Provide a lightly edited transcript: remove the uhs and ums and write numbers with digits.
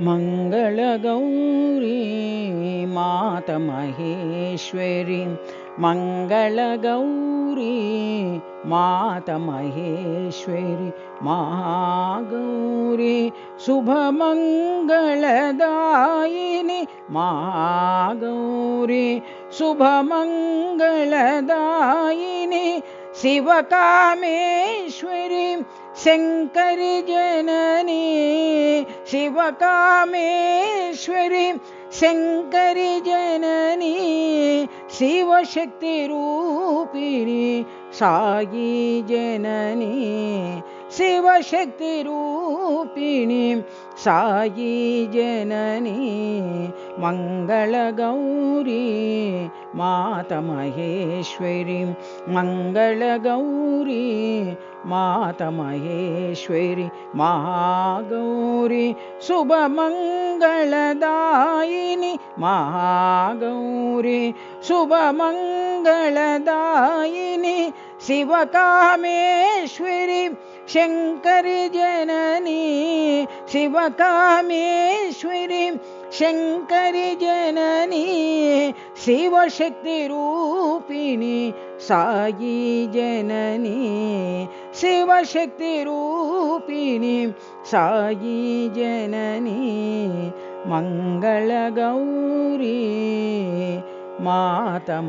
Mangalagauri मातमहेश्वरी Mangalagauri मातमहेश्वरी Mahagauri शुभमङ्गलदायिनी Mahagauri शुभमङ्गलदायिनी शिवकामेश्वरी शङ्करी Janani शिवकामेश्वरी शङ्करी Janani शिवशक्तिरूपिणी Sai Janani शिवशक्तिरूपिणी Sai Janani Mangalagauri मातमहेश्वरी Mangalagauri मातमहेश्वरी Mahagauri शुभमङ्गलदायिनी Mahagauri शुभमङ्गलदायिनी शिवकामेश्वरी शङ्करी Janani शिवकामेश्वरी शङ्करी Janani शिवशक्तिरूपिणी Sai Janani शिवशक्तिरूपिणी Sai Janani Mangalagauri मातमहेश्वरी।